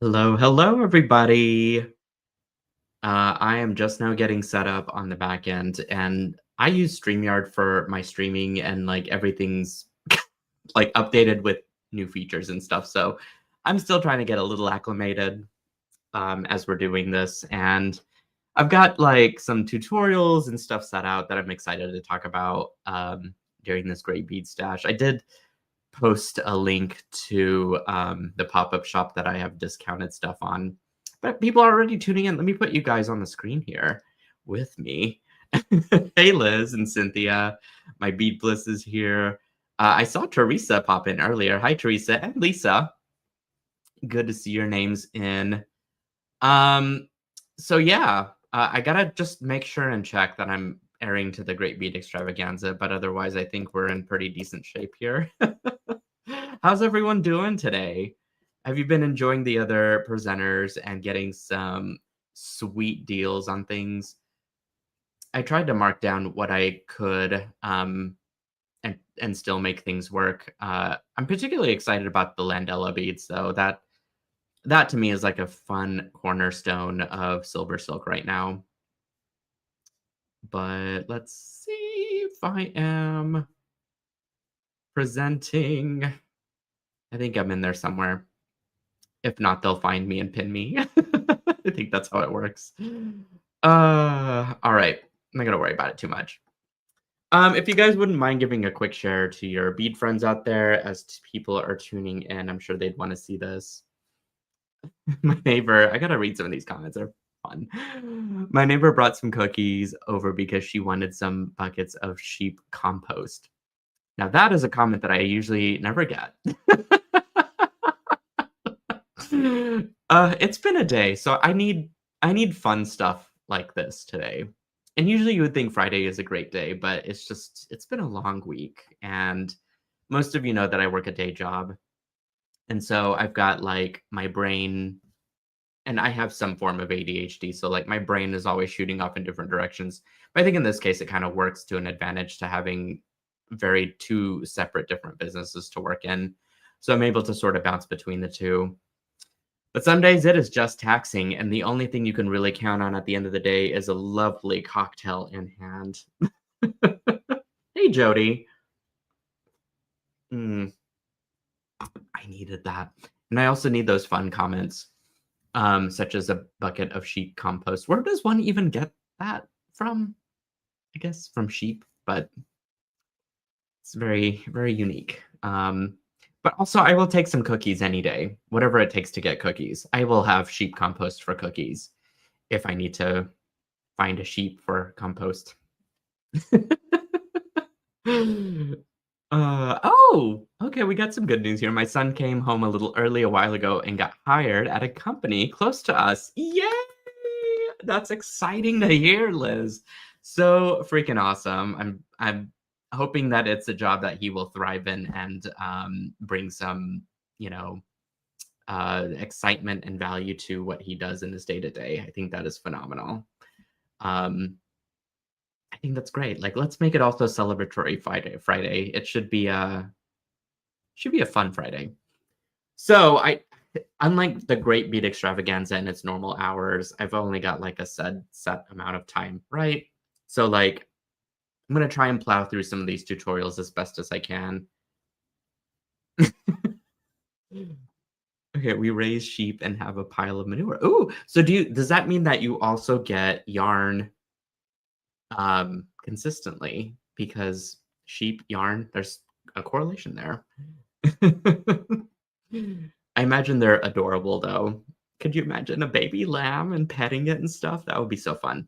Hello, hello, everybody. I am just now getting set up on the back end, and I use StreamYard for my streaming, and like everything's like updated with new features and stuff. So I'm still trying to get a little acclimated as we're doing this, and I've got like some tutorials and stuff set out that I'm excited to talk about during this great bead stash. I did post a link to the pop-up shop that I have discounted stuff on. But people are already tuning in. Let me put you guys on the screen here with me. Hey, Liz and Cynthia. My Bead Bliss is here. I saw Teresa pop in earlier. Hi, Teresa and Lisa. Good to see your names in. Um, so yeah, I gotta just make sure and check that I'm airing to the Great Bead Extravaganza, but otherwise I think we're in pretty decent shape here. How's everyone doing today? Have you been enjoying the other presenters and getting some sweet deals on things? I tried to mark down what I could and still make things work. I'm particularly excited about the Landella beads, though. That to me is like a fun cornerstone of SilverSilk right now. But let's see if I am presenting. I think I'm in there somewhere. If not, they'll find me and pin me. I think that's how it works. All right. I'm not gonna worry about it too much. If you guys wouldn't mind giving a quick share to your bead friends out there as people are tuning in, I'm sure they'd want to see this. My neighbor, I gotta read some of these comments. They're fun. My neighbor brought some cookies over because she wanted some buckets of sheep compost. Now that is a comment that I usually never get. It's been a day, so I need fun stuff like this today. And usually you would think Friday is a great day, but it's been a long week, and most of you know that I work a day job. And so I've got like my brain, and I have some form of ADHD, so like my brain is always shooting off in different directions. But I think in this case it kind of works to an advantage to having very two separate different businesses to work in. So I'm able to sort of bounce between the two. But some days it is just taxing, and the only thing you can really count on at the end of the day is a lovely cocktail in hand. Hey, Jody. Mm, I needed that. And I also need those fun comments, such as a bucket of sheep compost. Where does one even get that from? I guess from sheep, but it's very, very unique. But also, I will take some cookies any day, whatever it takes to get cookies. I will have sheep compost for cookies if I need to find a sheep for compost. Oh, okay, we got some good news here. My son came home a little early a while ago and got hired at a company close to us. Yay! That's exciting to hear, Liz. So freaking awesome. I'm hoping that it's a job that he will thrive in and bring some, you know, excitement and value to what he does in his day to day. I think that is phenomenal. Um, I think that's great. Like, let's make it also celebratory Friday. It should be a fun Friday. So unlike the Great Beat Extravaganza and its normal hours, I've only got like a set amount of time, right? So like I'm gonna try and plow through some of these tutorials as best as I can. Okay, we raise sheep and have a pile of manure. Ooh, so does that mean that you also get yarn consistently? Because sheep yarn, there's a correlation there. I imagine they're adorable though. Could you imagine a baby lamb and petting it and stuff? That would be so fun.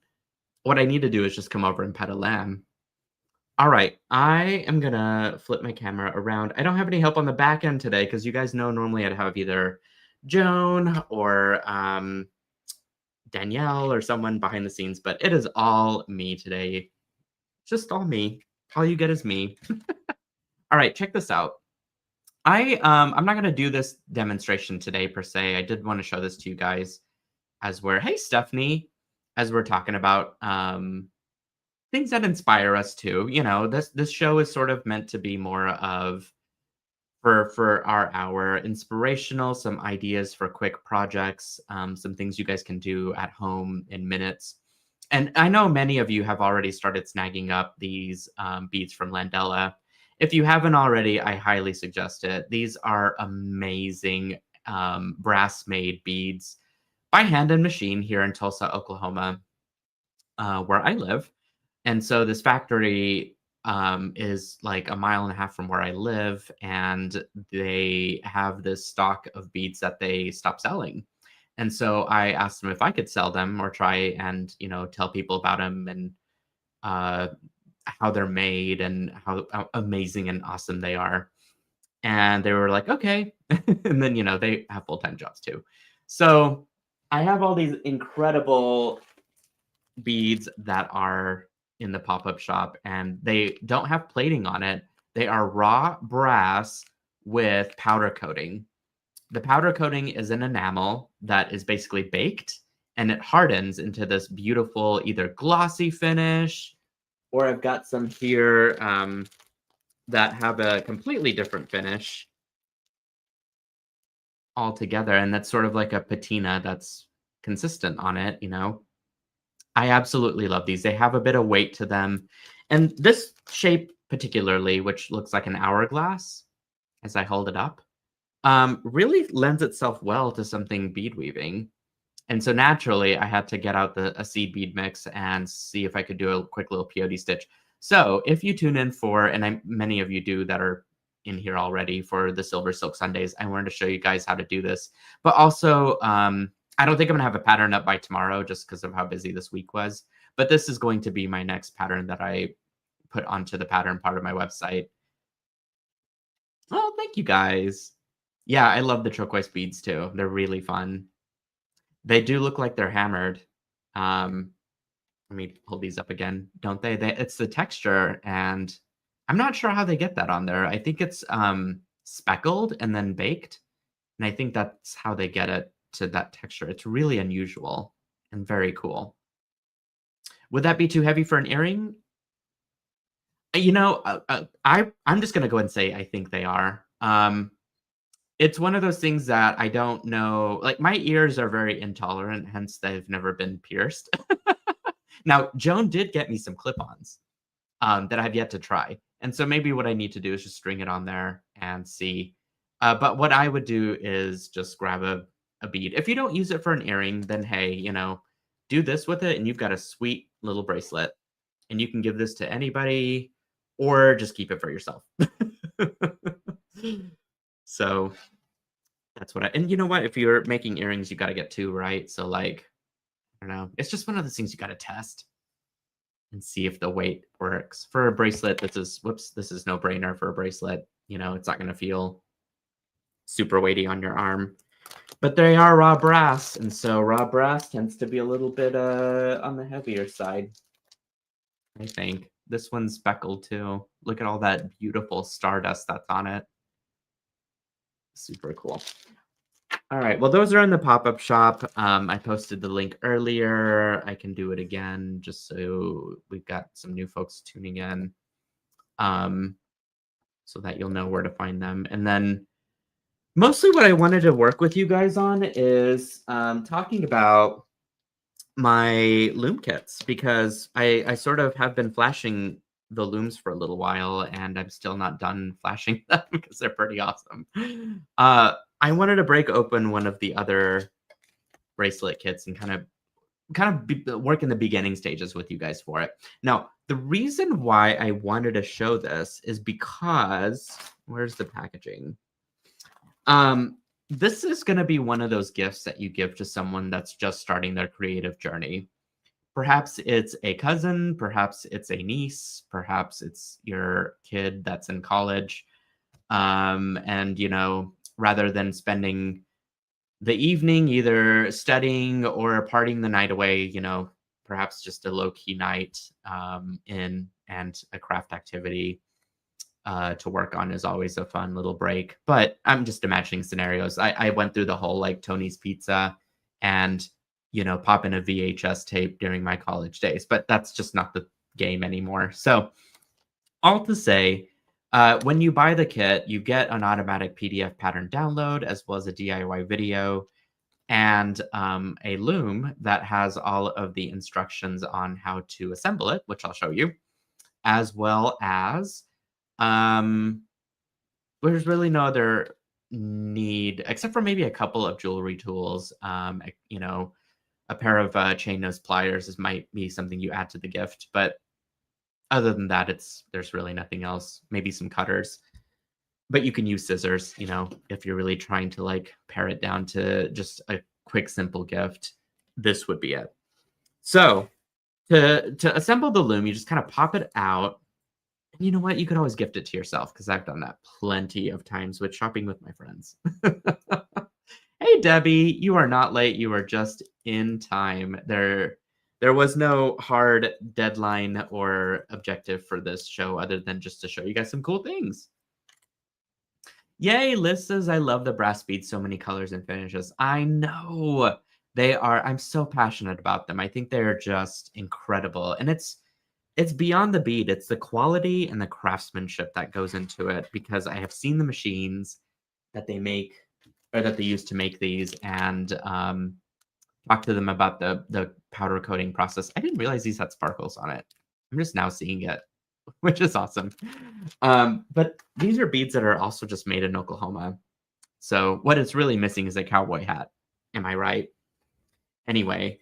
What I need to do is just come over and pet a lamb. All right, I am gonna flip my camera around. I don't have any help on the back end today because you guys know normally I'd have either Joan or Danielle or someone behind the scenes, but it is all me today. Just all me. All you get is me. All right, check this out. I'm not gonna do this demonstration today per se. I did want to show this to you guys as we're hey Stephanie, as we're talking about things that inspire us too. You know, this show is sort of meant to be more of for our hour. Inspirational, some ideas for quick projects, some things you guys can do at home in minutes. And I know many of you have already started snagging up these beads from Landella. If you haven't already, I highly suggest it. These are amazing brass made beads by hand and machine here in Tulsa, Oklahoma, where I live. And so this factory is like a mile and a half from where I live, and they have this stock of beads that they stopped selling. And so I asked them if I could sell them or try and tell people about them and uh, how they're made and how amazing and awesome they are. And they were like, okay. And then they have full time jobs too. So I have all these incredible beads that are in the pop-up shop, and they don't have plating on it. They are raw brass with powder coating. The powder coating is an enamel that is basically baked, and it hardens into this beautiful either glossy finish, or I've got some here that have a completely different finish altogether, and that's sort of like a patina that's consistent on it. I absolutely love these. They have a bit of weight to them. And this shape particularly, which looks like an hourglass as I hold it up, really lends itself well to something bead weaving. And so naturally, I had to get out a seed bead mix and see if I could do a quick little peyote stitch. So if you tune in for, and many of you do that are in here already for the Silver Silk Sundays, I wanted to show you guys how to do this. But also, I don't think I'm going to have a pattern up by tomorrow just because of how busy this week was. But this is going to be my next pattern that I put onto the pattern part of my website. Oh, thank you guys. Yeah, I love the turquoise beads too. They're really fun. They do look like they're hammered. Um, Let me hold these up again, don't they? It's the texture, and I'm not sure how they get that on there. I think it's speckled and then baked, and I think that's how they get it to that texture. It's really unusual and very cool. Would that be too heavy for an earring? I'm just gonna go and say I think they are. It's one of those things that I don't know. Like my ears are very intolerant, hence they've never been pierced. Now, Joan did get me some clip-ons that I've yet to try, and so maybe what I need to do is just string it on there and see. But what I would do is just grab a bead. If you don't use it for an earring, then hey, do this with it, and you've got a sweet little bracelet, and you can give this to anybody, or just keep it for yourself. So that's what and you know what? If you're making earrings, you got to get two, right? So like, I don't know. It's just one of those things you got to test and see if the weight works. For a bracelet, this is no brainer for a bracelet. It's not going to feel super weighty on your arm. But they are raw brass, and so raw brass tends to be a little bit on the heavier side, I think. This one's speckled too. Look at all that beautiful stardust that's on it. Super cool. All right. Well, those are in the pop-up shop. I posted the link earlier. I can do it again just so we've got some new folks tuning in, so that you'll know where to find them. And then mostly what I wanted to work with you guys on is talking about my loom kits, because I sort of have been flashing the looms for a little while, and I'm still not done flashing them because they're pretty awesome. I wanted to break open one of the other bracelet kits and work in the beginning stages with you guys for it. Now, the reason why I wanted to show this is because where's the packaging? This is going to be one of those gifts that you give to someone that's just starting their creative journey. Perhaps it's a cousin, perhaps it's a niece, perhaps it's your kid that's in college. And, rather than spending the evening either studying or partying the night away, perhaps just a low key night in and a craft activity to work on is always a fun little break. But I'm just imagining scenarios. I went through the whole like Tony's Pizza and, pop in a VHS tape during my college days, but that's just not the game anymore. So all to say, When you buy the kit, you get an automatic PDF pattern download as well as a DIY video and a loom that has all of the instructions on how to assemble it, which I'll show you, as well as um, there's really no other need except for maybe a couple of jewelry tools. A pair of chain nose pliers might be something you add to the gift, but other than that, there's really nothing else. Maybe some cutters, but you can use scissors. If you're really trying to like pare it down to just a quick, simple gift, this would be it. So to assemble the loom, you just kind of pop it out. And you know what? You could always gift it to yourself because I've done that plenty of times with shopping with my friends. Hey, Debbie, you are not late. You are just in time. There was no hard deadline or objective for this show other than just to show you guys some cool things. Yay, Liz says, I love the brass beads, so many colors and finishes. I know. I'm so passionate about them. I think they're just incredible. And it's beyond the bead. It's the quality and the craftsmanship that goes into it because I have seen the machines that they make or that they use to make these and talk to them about the powder coating process. I didn't realize these had sparkles on it. I'm just now seeing it, which is awesome. But these are beads that are also just made in Oklahoma. So what it's really missing is a cowboy hat. Am I right? Anyway,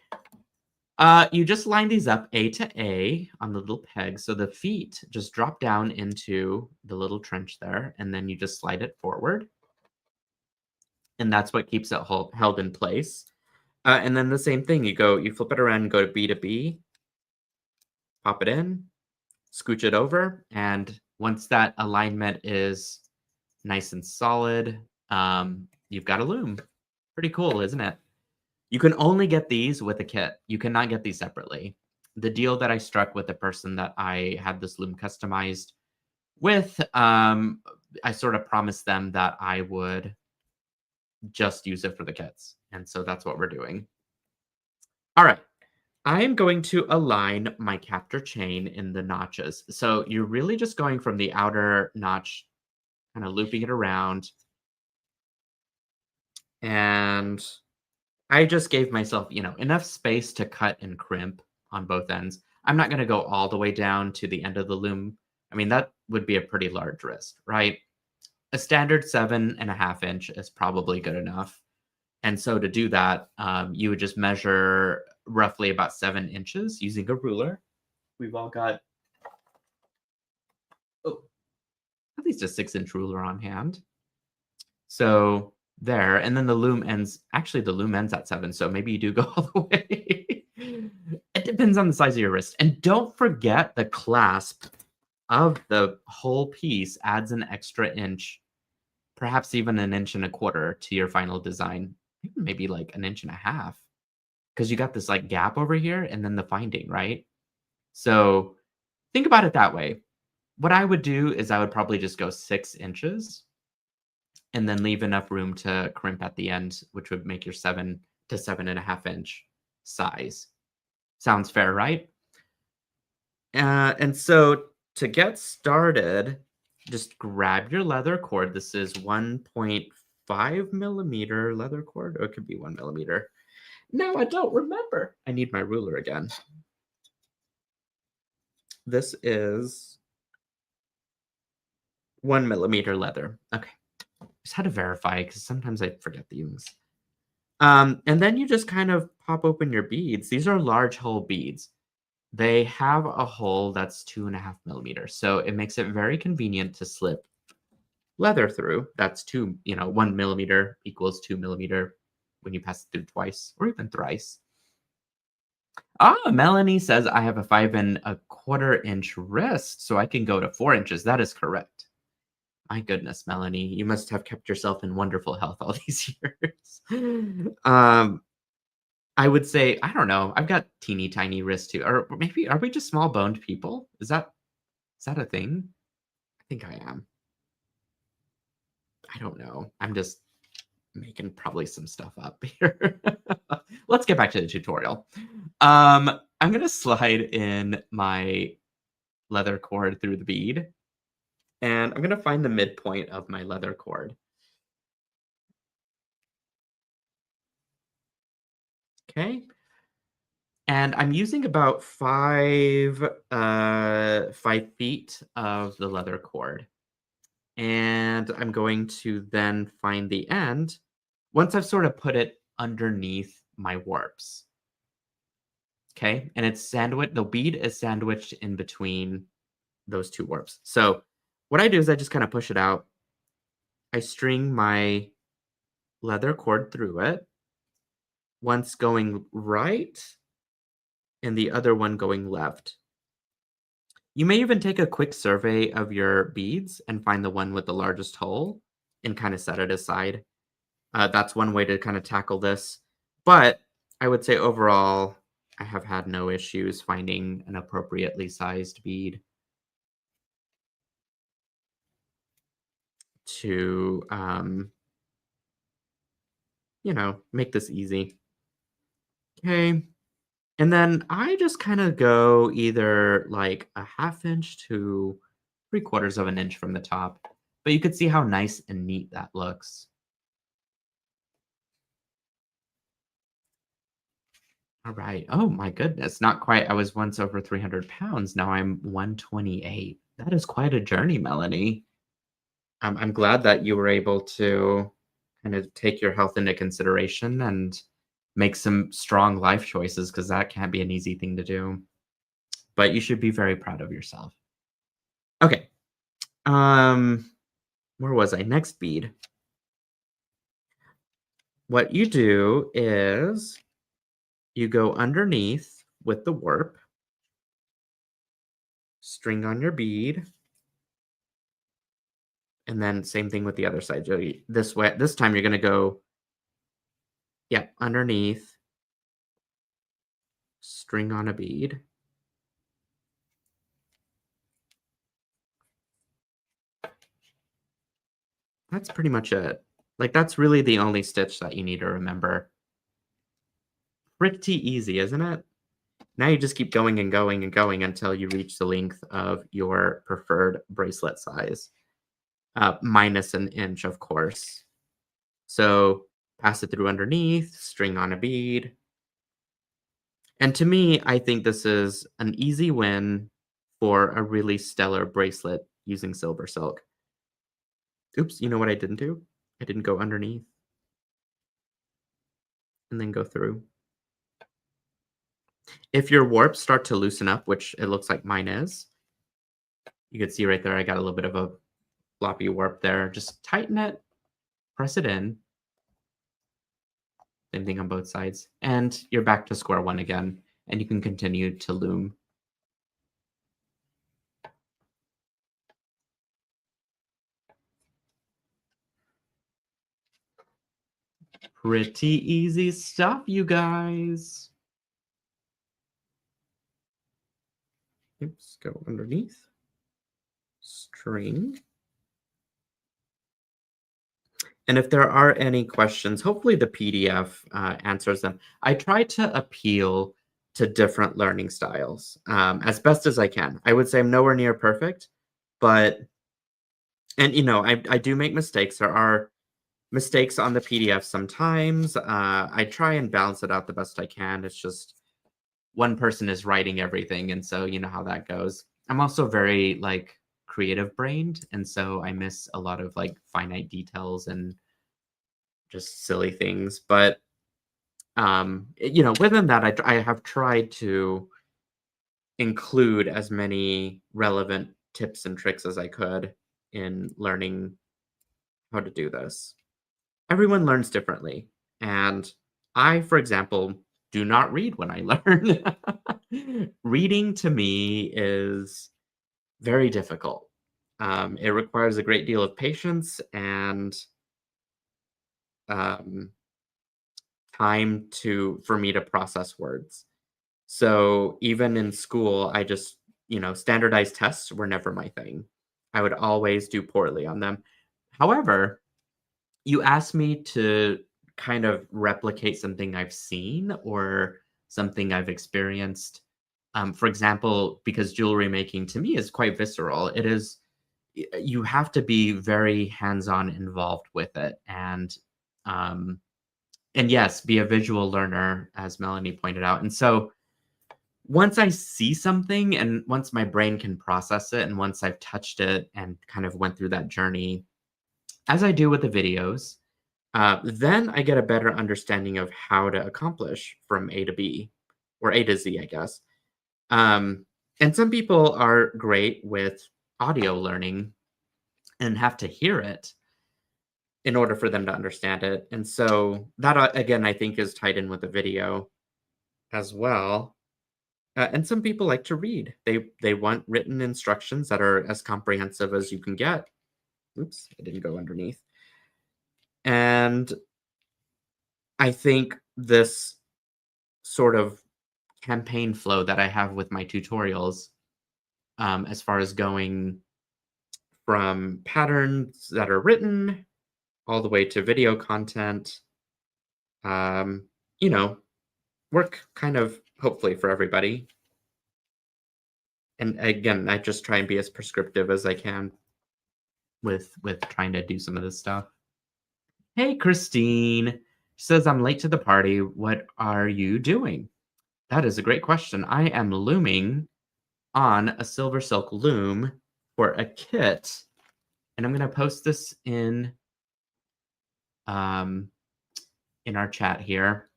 you just line these up A to A on the little peg. So the feet just drop down into the little trench there, and then you just slide it forward. And that's what keeps it held in place. And then the same thing, you flip it around and go to B to B, pop it in, scooch it over, and once that alignment is nice and solid, you've got a loom. Pretty cool, isn't it? You can only get these with a kit. You cannot get these separately. The deal that I struck with the person that I had this loom customized with, I sort of promised them that I would just use it for the kits. And so that's what we're doing. All right. I am going to align my captor chain in the notches. So you're really just going from the outer notch, kind of looping it around. And I just gave myself, enough space to cut and crimp on both ends. I'm not going to go all the way down to the end of the loom. I mean, that would be a pretty large wrist, right? A standard 7.5 inch is probably good enough. And so to do that, you would just measure roughly about 7 inches using a ruler. We've all got, at least a 6-inch ruler on hand. So there, and then the loom ends at 7, so maybe you do go all the way. It depends on the size of your wrist. And don't forget the clasp of the whole piece adds an extra inch, perhaps even 1.25 inches to your final design. Maybe like 1.5 inches. Because you got this like gap over here and then the finding, right? So think about it that way. What I would do is I would probably just go 6 inches and then leave enough room to crimp at the end, which would make your 7 to 7.5 inch size. Sounds fair, right? And so to get started, just grab your leather cord. This is 1.5 millimeter leather cord, or it could be 1 millimeter. Now I don't remember. I need my ruler again. This is 1 millimeter leather. Okay. Just had to verify because sometimes I forget these. And then you just kind of pop open your beads. These are large hole beads. They have a hole that's 2.5 millimeters. So it makes it very convenient to slip leather through. That's 1 millimeter equals 2 millimeter when you pass it through twice or even thrice. Melanie says I have a 5.25 inch wrist, so I can go to 4 inches. That is correct. My goodness, Melanie, you must have kept yourself in wonderful health all these years. I would say, I don't know. I've got teeny tiny wrists too. Or maybe, are we just small boned people? Is that a thing? I think I am. I don't know. I'm just making probably some stuff up here. Let's get back to the tutorial. I'm going to slide in my leather cord through the bead. And I'm gonna find the midpoint of my leather cord. Okay. And I'm using about 5 feet of the leather cord. And I'm going to then find the end once I've sort of put it underneath my warps. Okay. And it's sandwiched, the bead is sandwiched in between those two warps. So what I do is I just kind of push it out. I string my leather cord through it, once going right and the other one going left. You may even take a quick survey of your beads and find the one with the largest hole and kind of set it aside. That's one way to kind of tackle this. But I would say overall, I have had no issues finding an appropriately sized bead to, make this easy. Okay. And then I just kind of go either like a half inch to 3/4 of an inch from the top. But you could see how nice and neat that looks. All right. Oh my goodness. Not quite. I was once over 300 pounds. Now I'm 128. That is quite a journey, Melanie. I'm glad that you were able to kind of take your health into consideration and make some strong life choices because that can't be an easy thing to do. But you should be very proud of yourself. Okay. Um, where was I? Next bead. What you do is you go underneath with the warp, string on your bead, and then same thing with the other side. So this way, this time you're gonna go, yeah, underneath, string on a bead. That's pretty much it. Like that's really the only stitch that you need to remember. Pretty easy, isn't it? Now you just keep going and going and going until you reach the length of your preferred bracelet size, minus an inch, of course. So pass it through underneath, string on a bead. And to me, I think this is an easy win for a really stellar bracelet using silver silk. Oops, you know what I didn't do? I didn't go underneath and then go through. If your warps start to loosen up, which it looks like mine is, you can see right there, I got a little bit of a floppy warp there. Just tighten it, press it in. Same thing on both sides. And you're back to square one again, and you can continue to loom. Pretty easy stuff, you guys. Oops, go underneath. String. And if there are any questions, hopefully the PDF answers them. I try to appeal to different learning styles as best as I can. I would say I'm nowhere near perfect, but, and I do make mistakes. There are mistakes on the PDF sometimes. I try and balance it out the best I can. It's just one person is writing everything, and so you know how that goes. I'm also very like creative brained, and so I miss a lot of like finite details and just silly things. But within that, I have tried to include as many relevant tips and tricks as I could in learning how to do this. Everyone learns differently, and I, for example, do not read when I learn. Reading to me is very difficult. It requires a great deal of patience and um, time for me to process words. So even in school, I just, standardized tests were never my thing. I would always do poorly on them. However, you asked me to kind of replicate something I've seen or something I've experienced. For example, because jewelry making to me is quite visceral. It is, you have to be very hands-on involved with it, um, and yes, be a visual learner, as Melanie pointed out. And so once I see something and once my brain can process it and once I've touched it and kind of went through that journey, as I do with the videos, then I get a better understanding of how to accomplish from A to B or A to Z, I guess. Um, and some people are great with audio learning and have to hear it in order for them to understand it. And so that, again, I think is tied in with the video as well. And some people like to read. They want written instructions that are as comprehensive as you can get. Oops, I didn't go underneath. And I think this sort of campaign flow that I have with my tutorials, as far as going from patterns that are written all the way to video content, um, you know, work kind of hopefully for everybody. And again, I just try and be as prescriptive as I can with trying to do some of this stuff. Hey, Christine. She says, I'm late to the party. What are you doing? That is a great question. I am looming on a SilverSilk loom for a kit, and I'm going to post this um, in our chat here.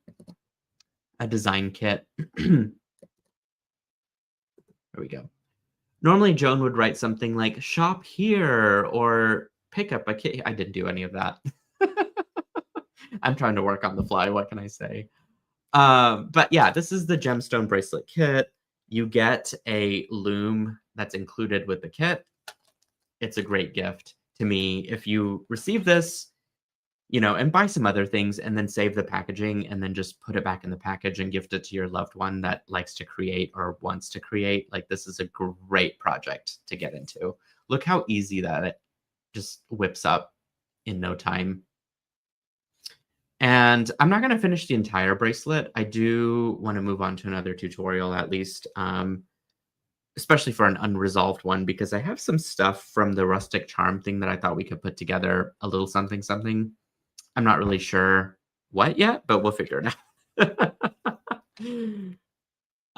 A design kit. There we go. Normally, Joan would write something like "shop here" or "pick up a kit." I didn't do any of that. I'm trying to work on the fly. What can I say? But yeah, this is the gemstone bracelet kit. You get a loom that's included with the kit. It's a great gift to me. If you receive this, and buy some other things and then save the packaging and then just put it back in the package and gift it to your loved one that likes to create or wants to create. Like, this is a great project to get into. Look how easy that it just whips up in no time. And I'm not going to finish the entire bracelet. I do want to move on to another tutorial at least, especially for an unresolved one, because I have some stuff from the rustic charm thing that I thought we could put together a little something something. I'm not really sure what yet, but we'll figure it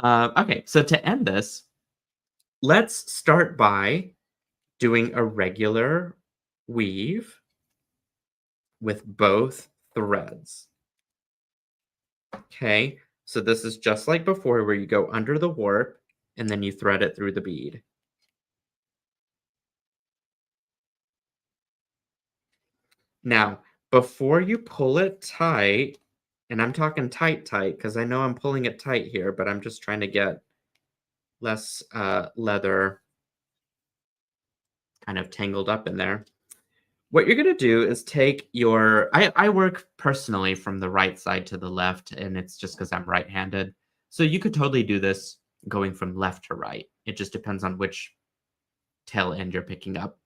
out. Okay, so to end this, let's start by doing a regular weave with both threads. Okay, so this is just like before where you go under the warp and then you thread it through the bead. Now, before you pull it tight, and I'm talking tight because I know I'm pulling it tight here, but I'm just trying to get less leather kind of tangled up in there. What you're going to do is take your, I work personally from the right side to the left, and it's just because I'm right-handed. So you could totally do this going from left to right. It just depends on which tail end you're picking up.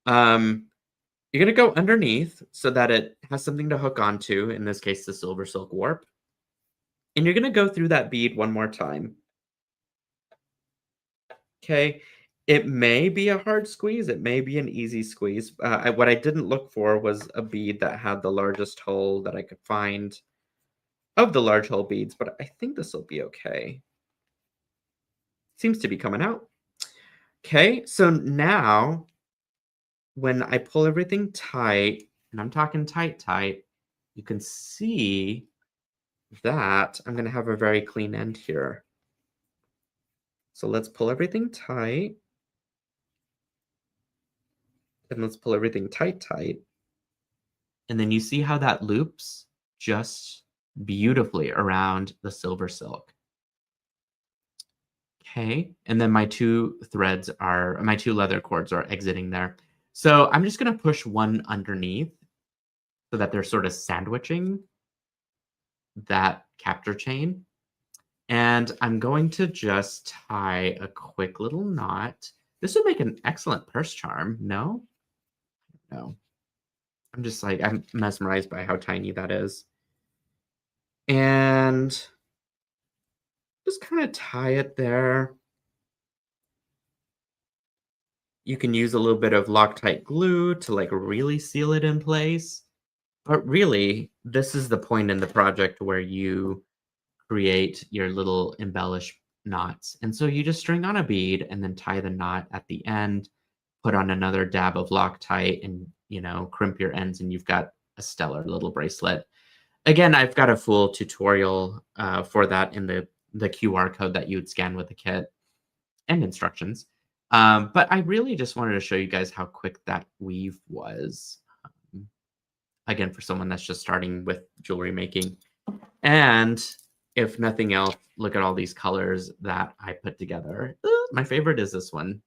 You're going to go underneath so that it has something to hook onto, in this case, the SilverSilk warp. And you're going to go through that bead one more time. Okay. It may be a hard squeeze. It may be an easy squeeze. What I didn't look for was a bead that had the largest hole that I could find of the large hole beads, but I think this will be okay. Seems to be coming out. Okay, so now when I pull everything tight, and I'm talking tight, you can see that I'm going to have a very clean end here. So let's pull everything tight. And let's pull everything tight. And then you see how that loops just beautifully around the SilverSilk. Okay, and then my two leather cords are exiting there. So I'm just going to push one underneath so that they're sort of sandwiching that capture chain. And I'm going to just tie a quick little knot. This would make an excellent purse charm, no? No. I'm mesmerized by how tiny that is. And just kind of tie it there. You can use a little bit of Loctite glue to like really seal it in place. But really, this is the point in the project where you create your little embellished knots. And so you just string on a bead and then tie the knot at the end, put on another dab of Loctite and, crimp your ends and you've got a stellar little bracelet. Again, I've got a full tutorial for that in the QR code that you would scan with the kit and instructions. But I really just wanted to show you guys how quick that weave was. Again, for someone that's just starting with jewelry making. And if nothing else, look at all these colors that I put together. My favorite is this one,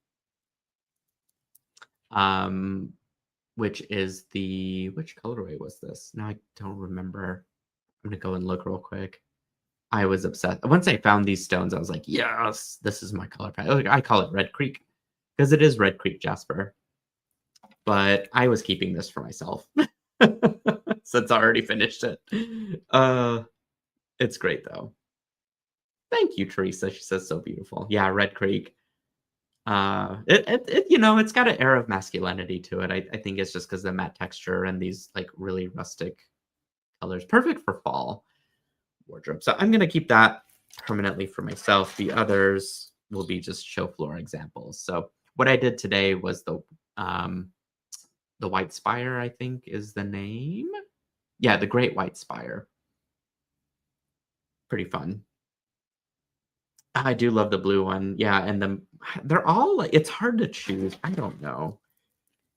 which is which colorway was this? Now I don't remember. I'm going to go and look real quick. I was obsessed. Once I found these stones, I was like, yes, this is my color palette. I call it Red Creek because it is Red Creek Jasper. But I was keeping this for myself since I already finished it. It's great though. Thank you, Teresa. She says so beautiful. Yeah, Red Creek. It's got an air of masculinity to it. I think it's just because the matte texture and these like really rustic colors. Perfect for fall wardrobe. So I'm gonna keep that permanently for myself. The others will be just show floor examples. So what I did today was the White Spire, I think is the name. Yeah, the Great White Spire. Pretty fun. I do love the blue one. Yeah, and they're all like, it's hard to choose. I don't know.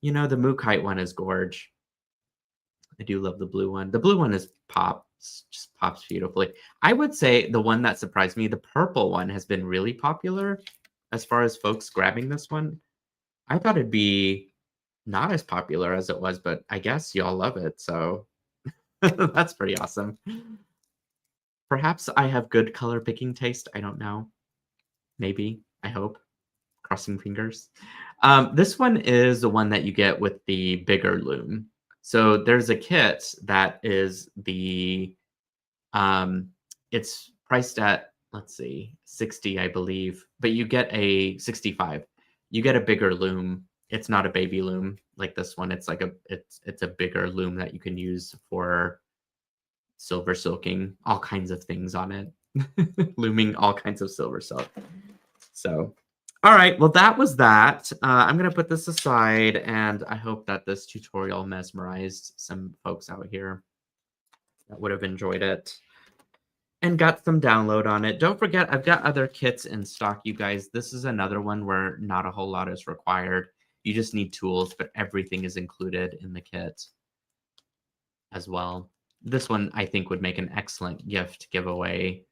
The Mookite one is gorge. I do love the blue one. The blue one just pops beautifully. I would say the one that surprised me, the purple one, has been really popular as far as folks grabbing this one. I thought it'd be not as popular as it was, but I guess y'all love it. So that's pretty awesome. Perhaps I have good color picking taste. I don't know. Maybe. I hope. Crossing fingers. This one is the one that you get with the bigger loom. So there's a kit that is it's priced at, let's see, 60, I believe, but you get a 65. You get a bigger loom. It's not a baby loom like this one. It's like it's a bigger loom that you can use for silver silking all kinds of things on it. Looming all kinds of silver silk. So, all right, well, that was that. I'm going to put this aside, and I hope that this tutorial mesmerized some folks out here that would have enjoyed it and got some download on it. Don't forget, I've got other kits in stock, you guys. This is another one where not a whole lot is required. You just need tools, but everything is included in the kit as well. This one, I think, would make an excellent gift giveaway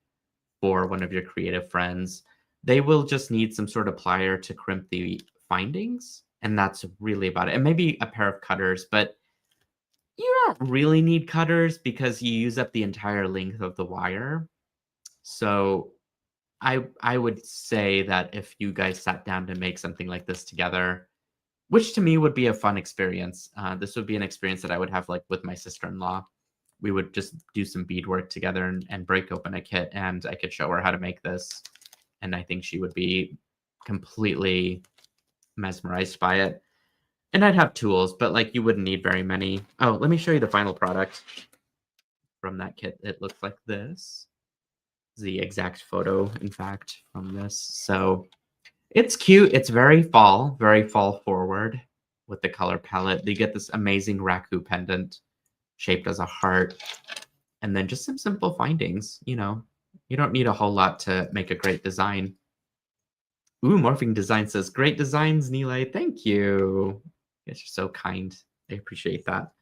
for one of your creative friends. They will just need some sort of plier to crimp the findings, and that's really about it. And maybe a pair of cutters, but you don't really need cutters because you use up the entire length of the wire. So I would say that if you guys sat down to make something like this together, which to me would be a fun experience. This would be an experience that I would have like with my sister-in-law. We would just do some beadwork together and break open a kit, and I could show her how to make this. And I think she would be completely mesmerized by it. And I'd have tools, but like you wouldn't need very many. Oh, let me show you the final product from that kit. It looks like this. The exact photo, in fact, from this. So it's cute. It's very fall forward with the color palette. You get this amazing raku pendant shaped as a heart. And then just some simple findings, you don't need a whole lot to make a great design. Ooh, Morphing Design says, great designs, Nilay. Thank you. Yes, you're so kind. I appreciate that.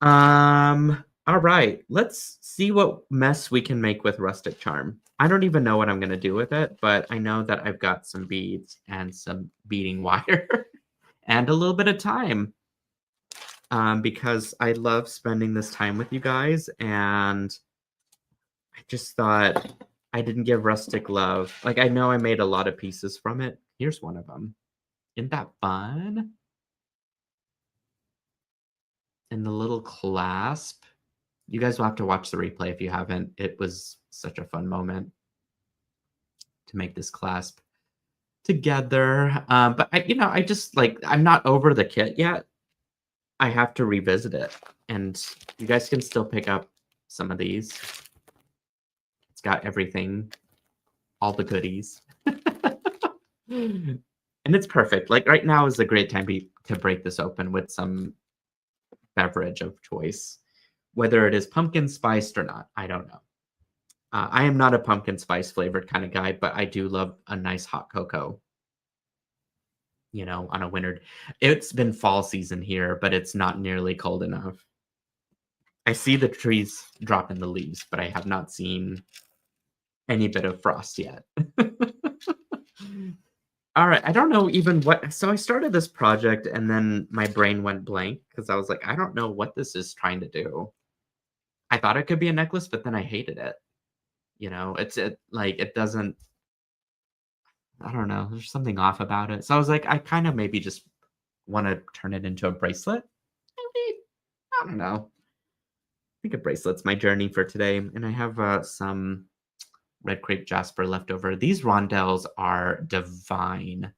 All right. Let's see what mess we can make with Rustic Charm. I don't even know what I'm going to do with it, but I know that I've got some beads and some beading wire and a little bit of time. Because I love spending this time with you guys, and I just thought I didn't give Rustic love. Like, I know I made a lot of pieces from it. Here's one of them. Isn't that fun? And the little clasp. You guys will have to watch the replay if you haven't. It was such a fun moment to make this clasp. together. But I just like I'm not over the kit yet. I have to revisit it, and you guys can still pick up some of these. It's got everything, all the goodies. And it's perfect. Like, right now is a great time to break this open with some beverage of choice. Whether it is pumpkin spiced or not, I don't know. I am not a pumpkin spice flavored kind of guy, but I do love a nice hot cocoa, on a winter. It's been fall season here, but it's not nearly cold enough. I see the trees dropping the leaves, but I have not seen any bit of frost yet. All right, I don't know even what. So I started this project and then my brain went blank because I was like, I don't know what this is trying to do. I thought it could be a necklace, but then I hated it. It doesn't. I don't know. There's something off about it. So I was like, I kind of maybe just want to turn it into a bracelet. Maybe. I don't know. I think a bracelet's my journey for today, and I have some red crepe jasper left over. These rondelles are divine.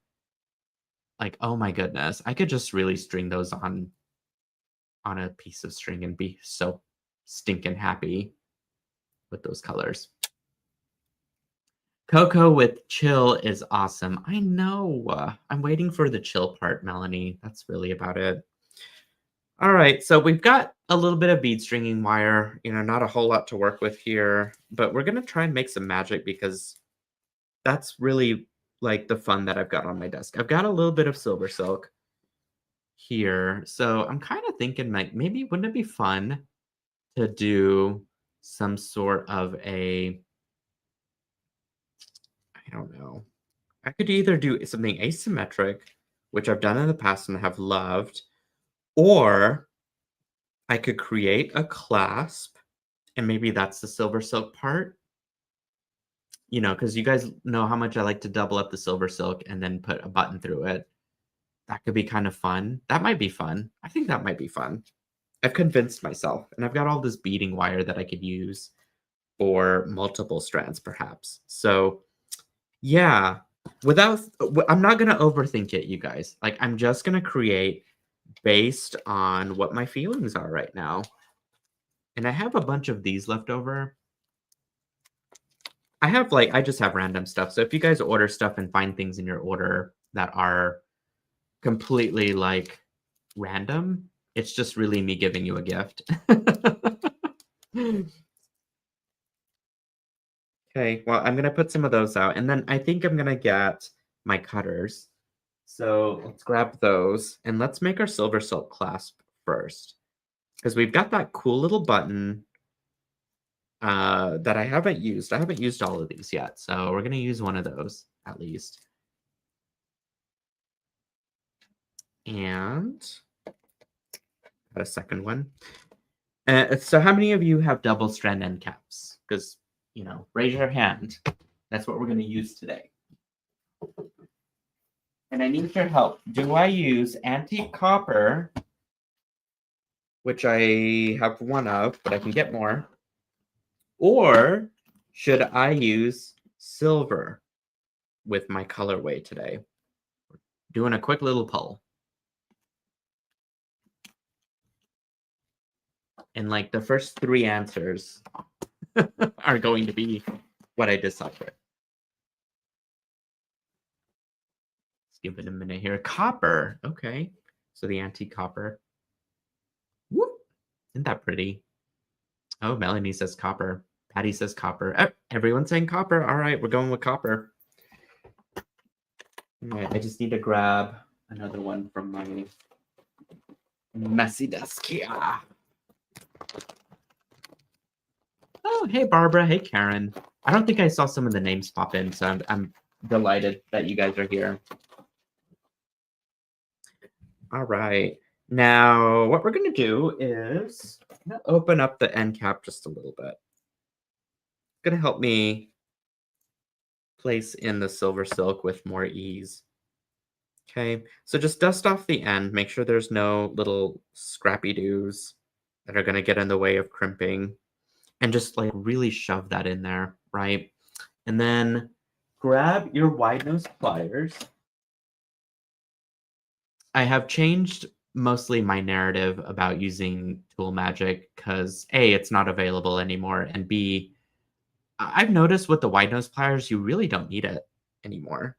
Like, oh my goodness, I could just really string those on a piece of string and be so stinking happy with those colors. Cocoa with chill is awesome. I know. I'm waiting for the chill part, Melanie. That's really about it. All right, so we've got a little bit of bead stringing wire, not a whole lot to work with here, but we're going to try and make some magic because that's really like the fun that I've got on my desk. I've got a little bit of SilverSilk here. So I'm kind of thinking like maybe wouldn't it be fun to do some sort of I don't know. I could either do something asymmetric, which I've done in the past and have loved, or I could create a clasp and maybe that's the SilverSilk part. Because you guys know how much I like to double up the SilverSilk and then put a button through it. That could be kind of fun. That might be fun. I think that might be fun. I've convinced myself, and I've got all this beading wire that I could use for multiple strands, perhaps. So, yeah, I'm not gonna overthink it, you guys. Like, I'm just gonna create based on what my feelings are right now. And I have a bunch of these left over. I just have random stuff. So if you guys order stuff and find things in your order that are completely like random, it's just really me giving you a gift. Okay, well, I'm gonna put some of those out, and then I think I'm gonna get my cutters. So let's grab those, and let's make our SilverSilk clasp first, because we've got that cool little button that I haven't used. I haven't used all of these yet, so we're gonna use one of those at least. And got a second one. So how many of you have double strand end caps? Because, raise your hand. That's what we're going to use today. And I need your help. Do I use antique copper, which I have one of, but I can get more? Or should I use silver with my colorway today? Doing a quick little poll. And like the first three answers are going to be what I decide. Let's give it a minute here. Copper. Okay. So the antique copper. Whoop. Isn't that pretty? Oh, Melanie says copper. Patty says copper. Everyone's saying copper. All right, we're going with copper. All right, I just need to grab another one from my messy desk here. Oh, hey, Barbara. Hey, Karen. I don't think I saw some of the names pop in, so I'm delighted that you guys are here. All right. Now, what we're going to do is open up the end cap just a little bit. It's going to help me place in the SilverSilk with more ease. Okay, so just dust off the end. Make sure there's no little scrappy doos that are going to get in the way of crimping. And just like really shove that in there, right? And then grab your wide nose pliers. I have changed mostly my narrative about using tool magic because A, it's not available anymore, and B, I've noticed with the wide nose pliers, you really don't need it anymore.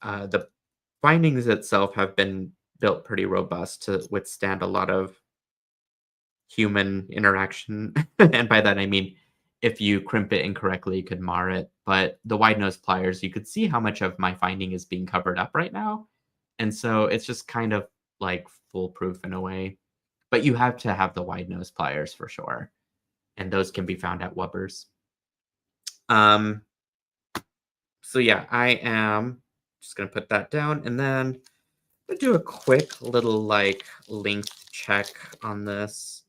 The bindings itself have been built pretty robust to withstand a lot of human interaction. And by that, I mean, if you crimp it incorrectly, it could mar it. But the wide nose pliers, you could see how much of my finding is being covered up right now. And so it's just kind of like foolproof in a way. But you have to have the wide nose pliers for sure. And those can be found at Wubbers. Um, so yeah, I am just gonna put that down and then I'm gonna do a quick little like length check on this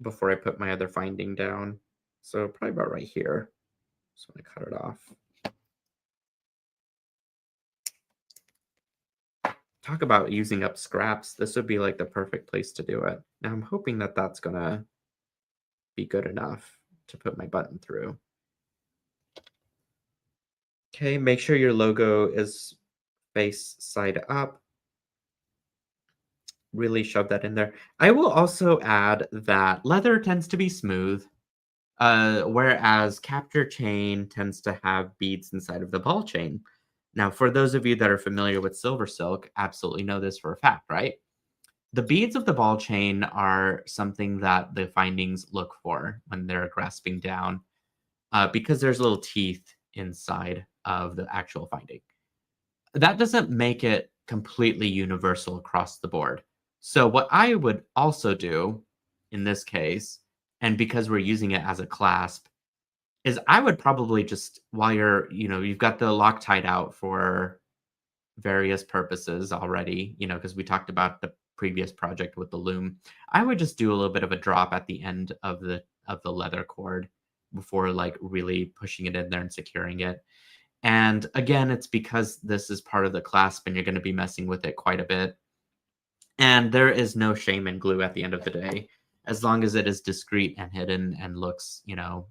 before I put my other finding down. So probably about right here. So I'm gonna cut it off. Talk about using up scraps. This would be like the perfect place to do it. Now I'm hoping that that's gonna be good enough to put my button through. Okay, make sure your logo is face side up. Really shove that in there. I will also add that leather tends to be smooth, whereas capture chain tends to have beads inside of the ball chain. Now, for those of you that are familiar with SilverSilk, absolutely know this for a fact, right? The beads of the ball chain are something that the findings look for when they're grasping down, because there's little teeth inside of the actual finding. That doesn't make it completely universal across the board. So what I would also do in this case, and because we're using it as a clasp, is I would probably just while you've got the Loctite out for various purposes already, because we talked about the previous project with the loom. I would just do a little bit of a drop at the end of the leather cord before like really pushing it in there and securing it. And again, it's because this is part of the clasp and you're going to be messing with it quite a bit. And there is no shame in glue at the end of the day, as long as it is discreet and hidden and looks,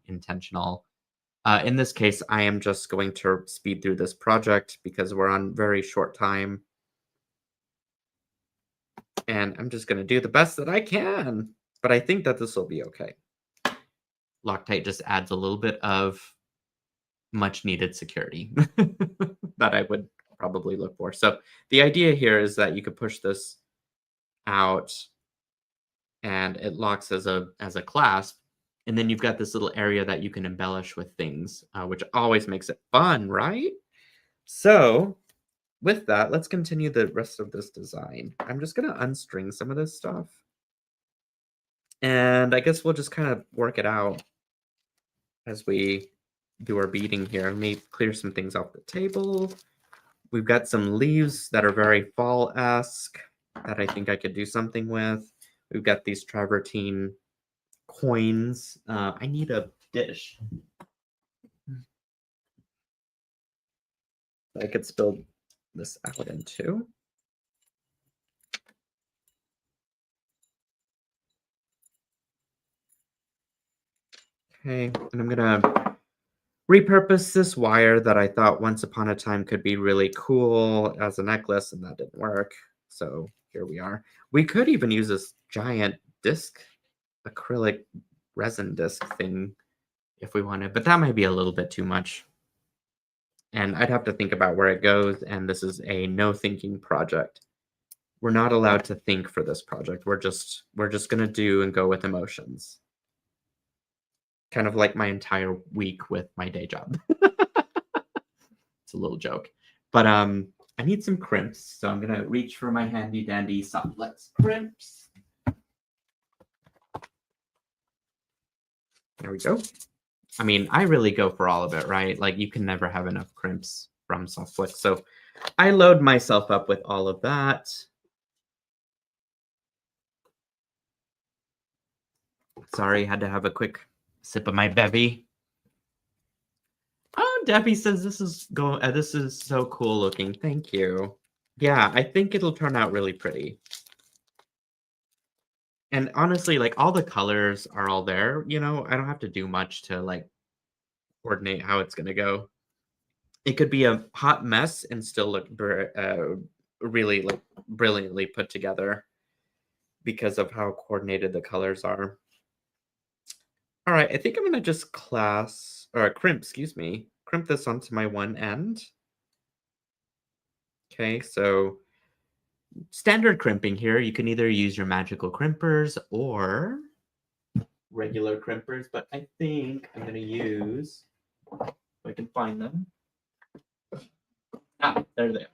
intentional. In this case, I am just going to speed through this project because we're on very short time. And I'm just going to do the best that I can. But I think that this will be okay. Loctite just adds a little bit of much needed security that I would probably look for. So the idea here is that you could push this out and it locks as a clasp, and then you've got this little area that you can embellish with things, which always makes it fun, right? So with that, let's continue the rest of this design. I'm just going to unstring some of this stuff, and I guess we'll just kind of work it out as we do our beading here. Let me clear some things off the table. We've got some leaves that are very fall-esque that I think I could do something with. We've got these travertine coins. I need a dish. I could spill this out into. Okay, and I'm gonna repurpose this wire that I thought once upon a time could be really cool as a necklace, and that didn't work. So here we are. We could even use this giant disc, acrylic resin disc thing if we wanted, but that might be a little bit too much. And I'd have to think about where it goes, and this is a no thinking project. We're not allowed to think for this project. We're just gonna do and go with emotions. Kind of like my entire week with my day job. It's a little joke. But I need some crimps, so I'm gonna reach for my handy dandy Softflex crimps. There we go. I mean, I really go for all of it, right? Like you can never have enough crimps from Softflex. So I load myself up with all of that. Sorry, had to have a quick sip of my bevy. Oh, Debbie says this is so cool looking. Thank you. Yeah, I think it'll turn out really pretty. And honestly, like all the colors are all there, I don't have to do much to like coordinate how it's gonna go. It could be a hot mess and still look really, like, brilliantly put together because of how coordinated the colors are. Alright, I think I'm gonna just crimp, excuse me, crimp this onto my one end. Okay, so standard crimping here, you can either use your magical crimpers or regular crimpers, but I think I'm gonna use, if I can find them. Ah, there they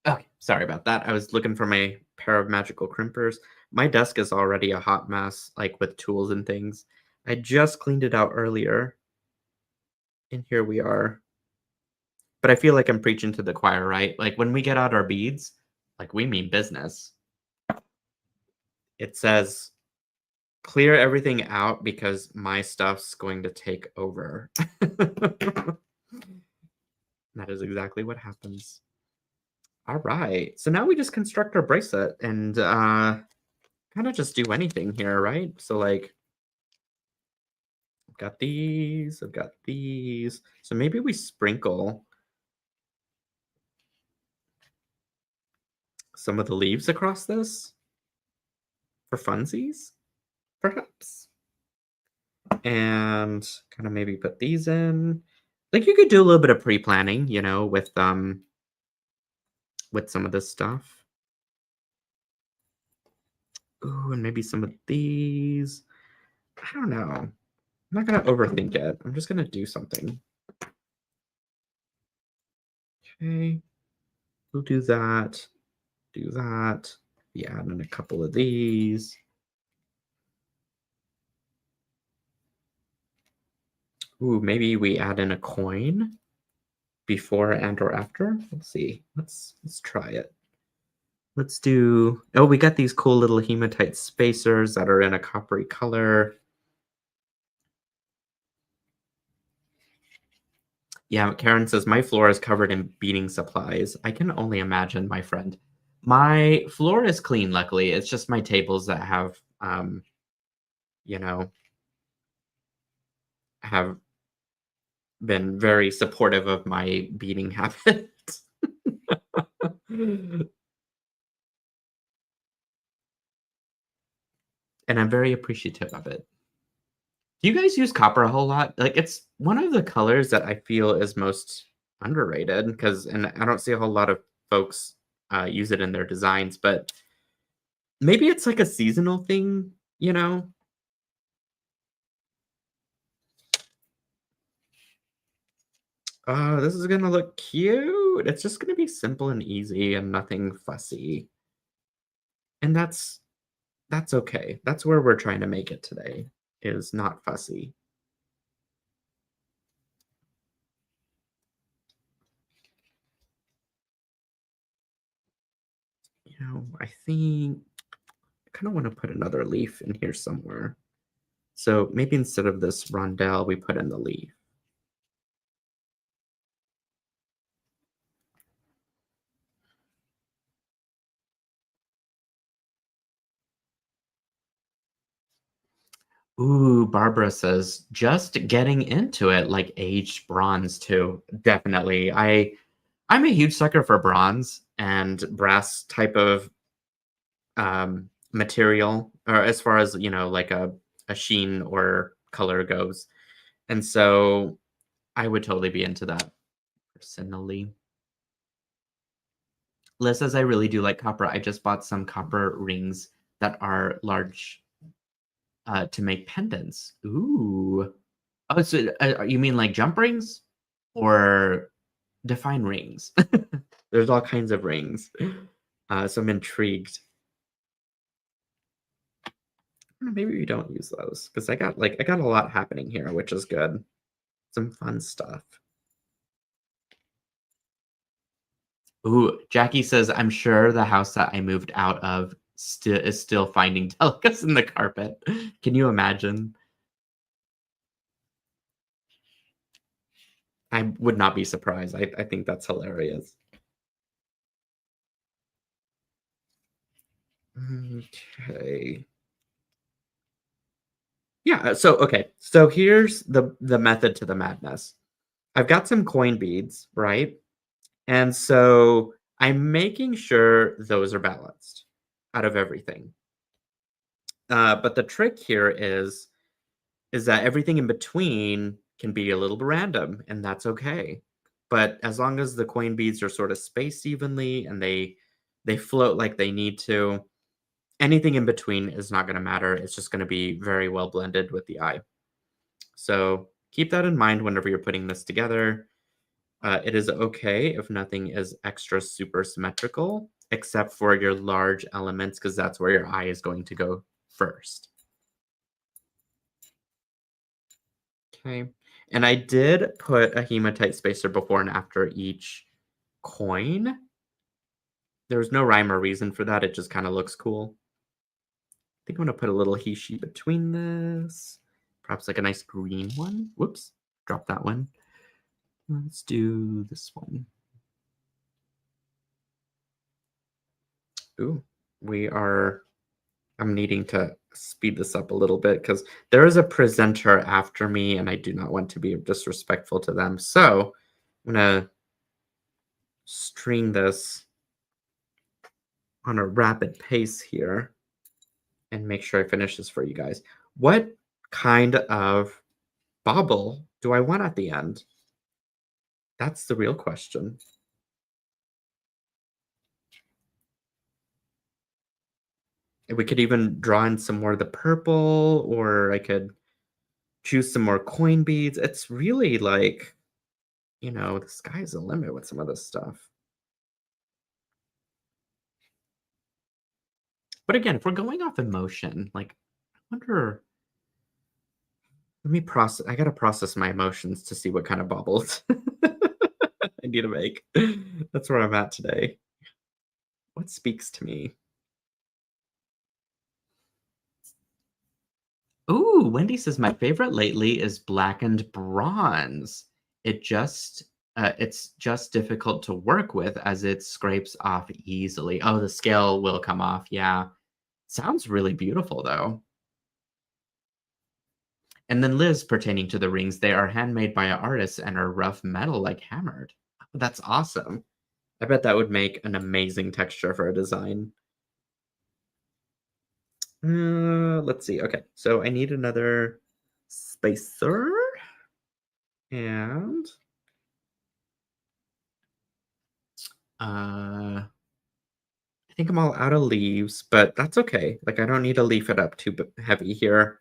are. Okay, sorry about that. I was looking for my pair of magical crimpers. My desk is already a hot mess, like with tools and things. I just cleaned it out earlier, and here we are. But I feel like I'm preaching to the choir, right? Like when we get out our beads, like we mean business. It says clear everything out because my stuff's going to take over. That is exactly what happens. All right. So now we just construct our bracelet and kind of just do anything here, right? So like I've got these, I've got these. So maybe we sprinkle some of the leaves across this for funsies, perhaps. And kind of maybe put these in. Like you could do a little bit of pre-planning, with some of this stuff. Ooh, and maybe some of these. I don't know. I'm not gonna overthink it. I'm just gonna do something. Okay, we'll do that. Do that. Be adding a couple of these. Ooh, maybe we add in a coin before and or after. Let's see. Let's try it. Let's do. Oh, we got these cool little hematite spacers that are in a coppery color. Yeah, Karen says my floor is covered in beading supplies. I can only imagine, my friend. My floor is clean, luckily. It's just my tables that you know, have been very supportive of my beading habits. And I'm very appreciative of it. Do you guys use copper a whole lot? Like, it's one of the colors that I feel is most underrated because, and I don't see a whole lot of folks use it in their designs, but maybe it's like a seasonal thing, you know? This is gonna look cute. It's just gonna be simple and easy and nothing fussy. And that's okay. That's where we're trying to make it today, is not fussy. I think I kind of want to put another leaf in here somewhere. So maybe instead of this rondelle, we put in the leaf. Ooh, Barbara says, just getting into it, like aged bronze too. Definitely. I'm a huge sucker for bronze and brass type of material, or as far as, like a sheen or color goes. And so I would totally be into that personally. Liz says, I really do like copper. I just bought some copper rings that are large to make pendants. Ooh. Oh, so you mean like jump rings or define rings? There's all kinds of rings. So I'm intrigued. Maybe we don't use those because I got a lot happening here, which is good. Some fun stuff. Ooh, Jackie says, I'm sure the house that I moved out of is still finding delicates in the carpet. Can you imagine? I would not be surprised. I think that's hilarious. Okay. Yeah, so okay. So here's the method to the madness. I've got some coin beads, right? And so I'm making sure those are balanced out of everything. But the trick here is that everything in between can be a little bit random, and that's okay. But as long as the coin beads are sort of spaced evenly and they float like they need to, anything in between is not going to matter. It's just going to be very well blended with the eye. So keep that in mind whenever you're putting this together. It is okay if nothing is extra super symmetrical, except for your large elements, because that's where your eye is going to go first. Okay. And I did put a hematite spacer before and after each coin. There's no rhyme or reason for that. It just kind of looks cool. I think I'm going to put a little Hishi between this. Perhaps like a nice green one. Whoops. Drop that one. Let's do this one. Ooh, we are. I'm needing to speed this up a little bit because there is a presenter after me and I do not want to be disrespectful to them. So I'm going to string this on a rapid pace here and make sure I finish this for you guys. What kind of bobble do I want at the end? That's the real question. And we could even draw in some more of the purple, or I could choose some more coin beads. It's really like, the sky's the limit with some of this stuff. But again, if we're going off emotion, like, I wonder, let me process. I gotta process my emotions to see what kind of bubbles I need to make. That's where I'm at today. What speaks to me? Ooh, Wendy says my favorite lately is blackened bronze. It's just difficult to work with as it scrapes off easily. Oh, the scale will come off. Yeah. Sounds really beautiful though. And then Liz, pertaining to the rings, they are handmade by artists and are rough metal like hammered. Oh, that's awesome. I bet that would make an amazing texture for a design. Let's see. Okay, so I need another spacer. And I think I'm all out of leaves, but that's okay. Like, I don't need to leaf it up too heavy here.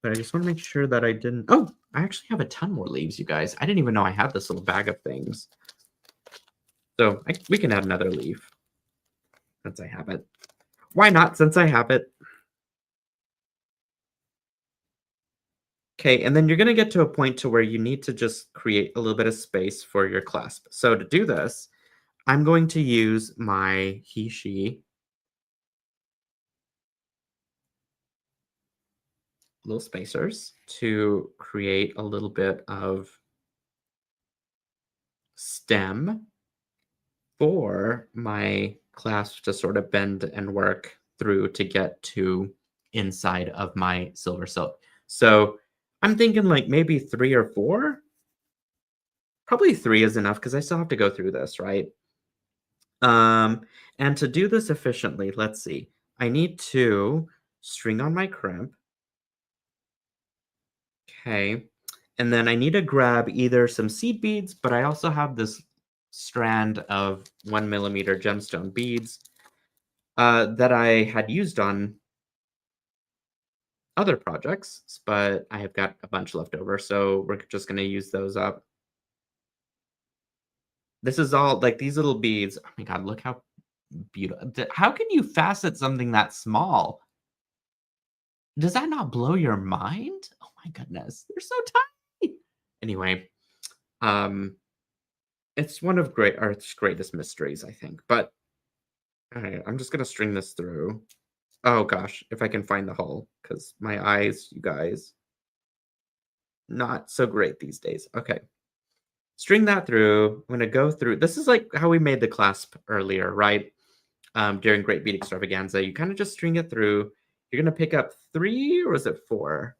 But I just want to make sure that I didn't. Oh, I actually have a ton more leaves, you guys. I didn't even know I had this little bag of things. So we can add another leaf since I have it. Why not, since I have it? Okay, and then you're going to get to a point to where you need to just create a little bit of space for your clasp. So to do this, I'm going to use my he, she little spacers to create a little bit of stem for my clasp to sort of bend and work through to get to inside of my silver silk. So I'm thinking like maybe 3 or 4. Probably 3 is enough because I still have to go through this, right? And to do this efficiently, let's see. I need to string on my crimp. Okay. And then I need to grab either some seed beads, but I also have this strand of 1 millimeter gemstone beads that I had used on other projects, but I have got a bunch left over. So we're just going to use those up. This is all like these little beads. Oh my God, look how beautiful. How can you facet something that small? Does that not blow your mind? Oh my goodness, they're so tiny. Anyway, um, it's one of great art's greatest mysteries, I think. But all right, I'm just gonna string this through. Oh gosh, if I can find the hole, because my eyes, you guys, not so great these days. Okay, string that through. I'm gonna go through. This is like how we made the clasp earlier, right? During Great Beat Extravaganza, you kind of just string it through, You're gonna pick up 3 or was it 4?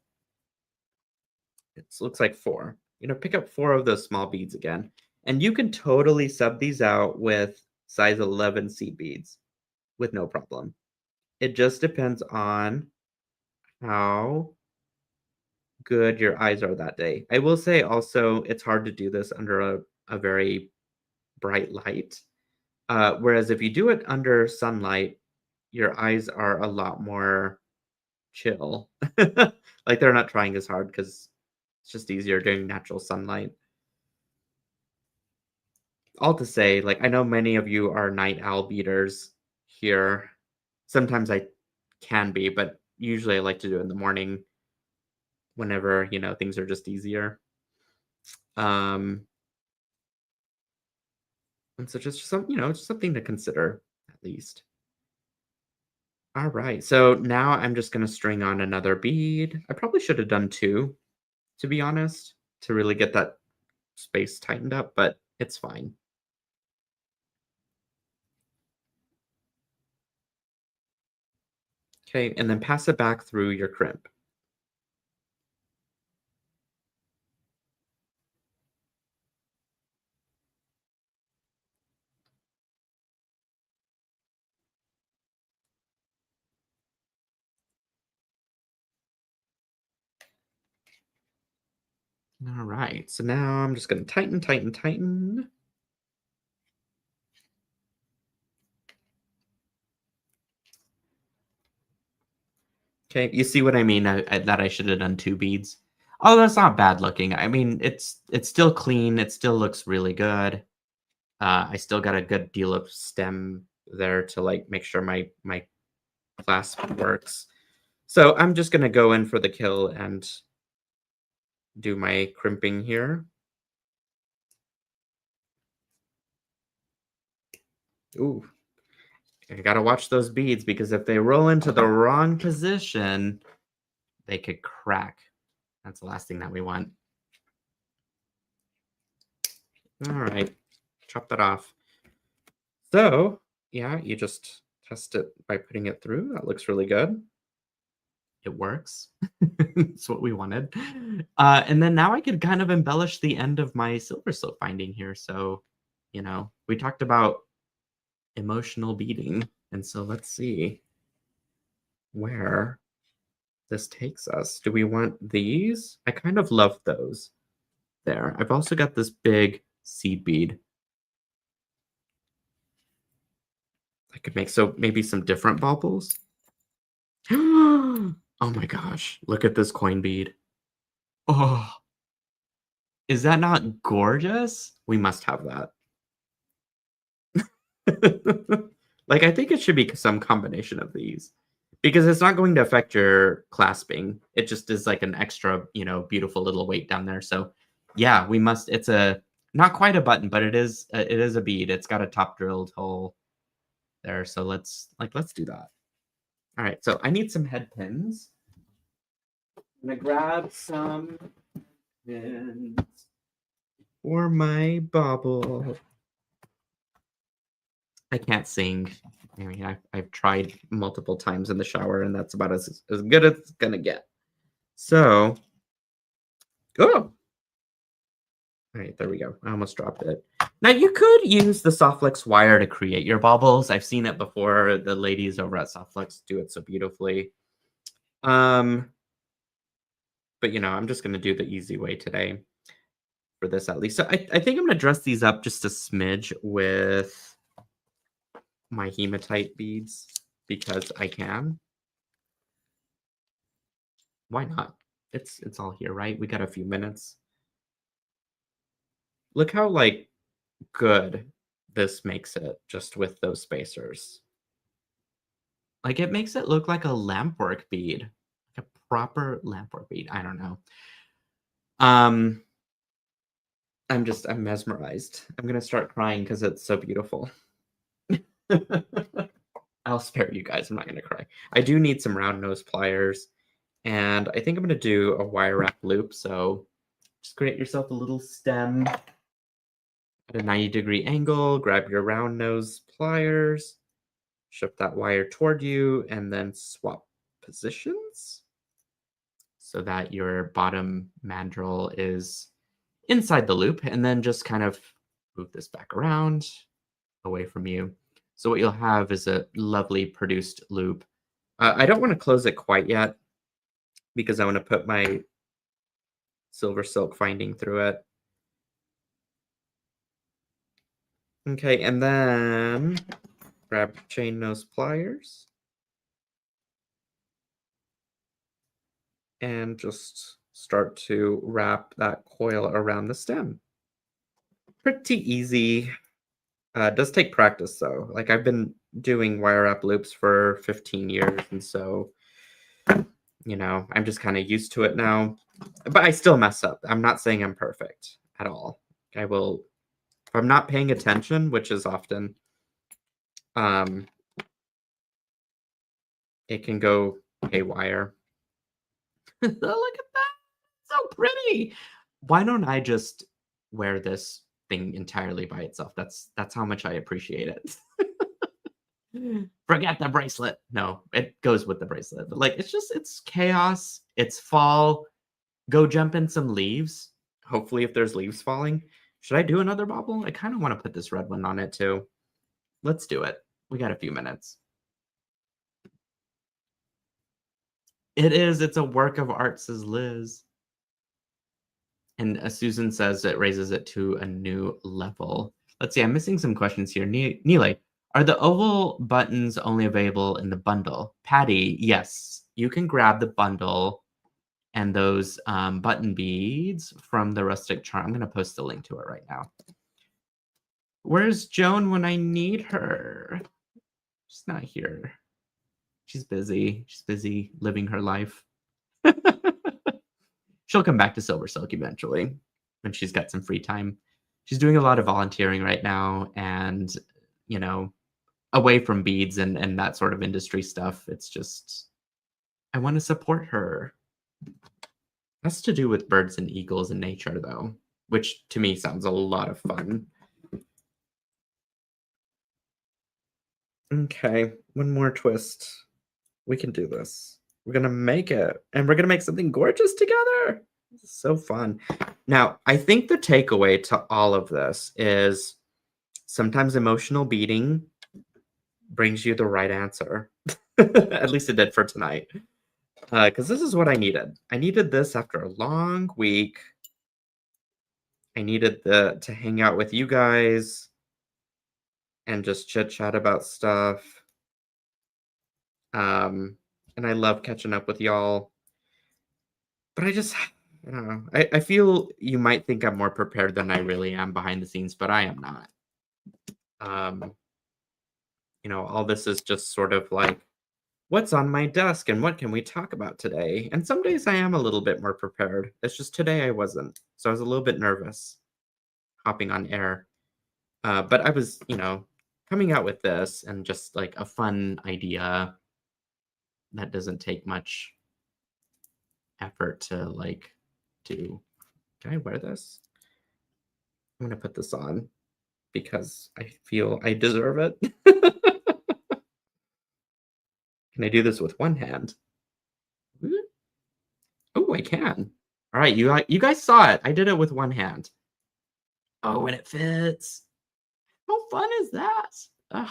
It looks like 4. Pick up 4 of those small beads again, and you can totally sub these out with size 11 seed beads with no problem. It just depends on how good your eyes are that day. I will say also it's hard to do this under a very bright light. Whereas if you do it under sunlight, your eyes are a lot more chill. Like they're not trying as hard because it's just easier during natural sunlight. All to say, like I know many of you are night owl beaters here. Sometimes I can be, but usually I like to do it in the morning whenever, things are just easier. Um, and so just just something to consider at least. All right. So now I'm just going to string on another bead. I probably should have done 2, to be honest, to really get that space tightened up, but it's fine. Okay, and then pass it back through your crimp. All right. So now I'm just going to tighten, tighten, tighten. Okay, you see what I mean? That I should have done 2 beads. Oh, that's not bad looking. I mean, it's still clean. It still looks really good. I still got a good deal of stem there to like make sure my clasp works. So I'm just gonna go in for the kill and do my crimping here. Ooh, I gotta watch those beads because if they roll into the wrong position, they could crack. That's the last thing that we want. All right, chop that off. So, yeah, you just test it by putting it through. That looks really good. It works. It's what we wanted. And then now I could kind of embellish the end of my SilverSilk binding here. So, we talked about emotional beading. And so let's see where this takes us. Do we want these? I kind of love those there. I've also got this big seed bead. I could make so maybe some different baubles. Oh my gosh, look at this coin bead. Oh, is that not gorgeous? We must have that. Like, I think it should be some combination of these because it's not going to affect your clasping. It just is like an extra, beautiful little weight down there. So, yeah, we must. It's a not quite a button, but it is a bead. It's got a top drilled hole there. So let's do that. All right. So I need some head pins. I'm gonna grab some pins for my bauble. I can't sing. I mean, I've tried multiple times in the shower, and that's about as good as it's gonna get. So, oh, all right, there we go. I almost dropped it. Now you could use the Softflex wire to create your baubles. I've seen it before. The ladies over at Softflex do it so beautifully. Um, but I'm just gonna do the easy way today for this at least. So I think I'm gonna dress these up just a smidge with my hematite beads because I can. Why not? It's all here, right? We got a few minutes. Look how like good this makes it just with those spacers. Like it makes it look like a lampwork bead, like a proper lampwork bead. I don't know. Um, I'm mesmerized. I'm gonna start crying because it's so beautiful. I'll spare you guys. I'm not gonna cry. I do need some round nose pliers, and I think I'm gonna do a wire wrap loop. So just create yourself a little stem at a 90-degree angle. Grab your round nose pliers, shift that wire toward you, and then swap positions so that your bottom mandrel is inside the loop, and then just kind of move this back around away from you. So what you'll have is a lovely produced loop. I don't want to close it quite yet because I want to put my silver silk finding through it. Okay, and then grab chain nose pliers and just start to wrap that coil around the stem. Pretty easy. It does take practice though. Like I've been doing wire wrap loops for 15 years, and so I'm just kind of used to it now. But I still mess up. I'm not saying I'm perfect at all. I will, if I'm not paying attention, which is often, it can go haywire. Look at that. So pretty. Why don't I just wear this thing entirely by itself? That's how much I appreciate it. Forget the bracelet. No, it goes with the bracelet. But like it's chaos. It's fall. Go jump in some leaves. Hopefully if there's leaves falling. Should I do another bobble? I kind of want to put this red one on it too. Let's do it. We got a few minutes. It is. It's a work of art, says Liz. And Susan says it raises it to a new level. Let's see. I'm missing some questions here. Neely, are the oval buttons only available in the bundle? Patty, yes. You can grab the bundle and those button beads from the rustic charm. I'm going to post the link to it right now. Where's Joan when I need her? She's not here. She's busy. She's busy living her life. She'll come back to SilverSilk eventually when she's got some free time. She's doing a lot of volunteering right now, and away from beads and that sort of industry stuff. It's just I want to support her. That's to do with birds and eagles and nature, though, which to me sounds a lot of fun. Okay, one more twist. We can do this. We're going to make it, and we're going to make something gorgeous together. This is so fun. Now, I think the takeaway to all of this is sometimes emotional beating brings you the right answer. At least it did for tonight. Because this is what I needed. I needed this after a long week. I needed to hang out with you guys and just chit chat about stuff. And I love catching up with y'all. But I don't know. I feel you might think I'm more prepared than I really am behind the scenes, but I am not. All this is just sort of like, what's on my desk and what can we talk about today? And some days I am a little bit more prepared. It's just today I wasn't. So I was a little bit nervous hopping on air. But I was, coming out with this and just like a fun idea that doesn't take much effort to do. Can I wear this? I'm going to put this on because I feel I deserve it. Can I do this with one hand? Oh, I can. All right, you guys saw it. I did it with one hand. Oh, and it fits. How fun is that? Ugh,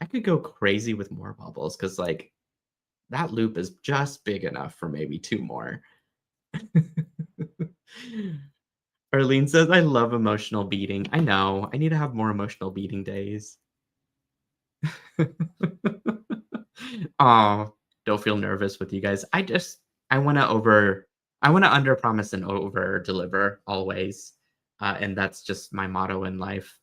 I could go crazy with more bubbles because that loop is just big enough for maybe 2 more. Arlene says, I love emotional beating. I know. I need to have more emotional beating days. Oh, don't feel nervous with you guys. I want to under promise and over deliver always. And that's just my motto in life.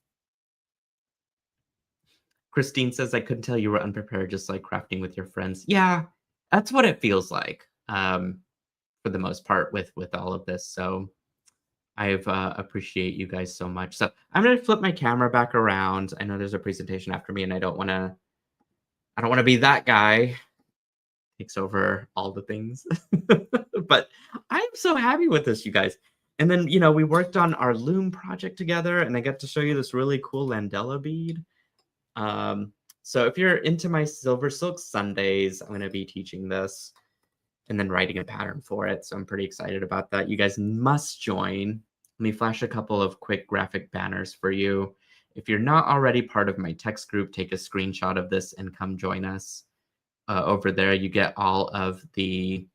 Christine says, I couldn't tell you were unprepared, just like crafting with your friends. Yeah, that's what it feels like for the most part with all of this. So I've appreciate you guys so much. So I'm going to flip my camera back around. I know there's a presentation after me, and I don't want to be that guy takes over all the things. But I'm so happy with this, you guys. And then, we worked on our loom project together, and I got to show you this really cool Landella bead. So if you're into my SilverSilk Sundays, I'm gonna be teaching this and then writing a pattern for it. So I'm pretty excited about that. You guys must join. Let me flash a couple of quick graphic banners for you. If you're not already part of my text group, take a screenshot of this and come join us. Over there, you get all of the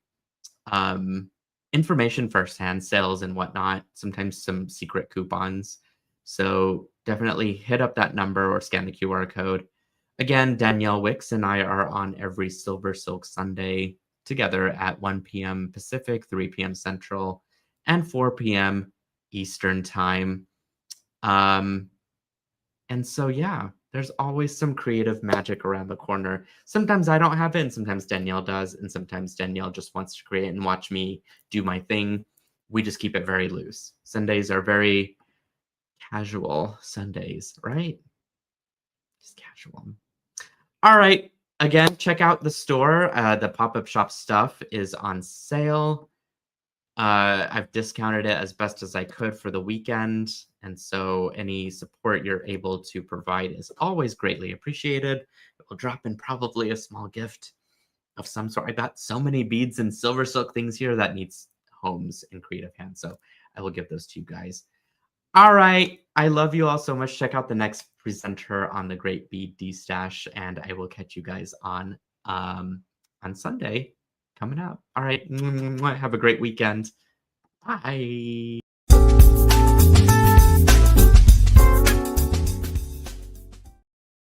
um, information firsthand, sales and whatnot, sometimes some secret coupons. So definitely hit up that number or scan the QR code. Again, Danielle Wicks and I are on every Silver Silk Sunday together at 1 p.m. Pacific, 3 p.m. Central, and 4 p.m. Eastern Time. Um, and so, yeah, there's always some creative magic around the corner. Sometimes I don't have it, and sometimes Danielle does, and sometimes Danielle just wants to create and watch me do my thing. We just keep it very loose. Sundays are very casual Sundays, right? Just casual. All right. Again, check out the store. The pop-up shop stuff is on sale. I've discounted it as best as I could for the weekend, and so any support you're able to provide is always greatly appreciated. It will drop in probably a small gift of some sort. I got so many beads and silver silk things here that needs homes and creative hands, so I will give those to you guys. All right, I love you all so much. Check out the next presenter on the Great Bead D Stash, and I will catch you guys on Sunday coming up. All right, have a great weekend. Bye.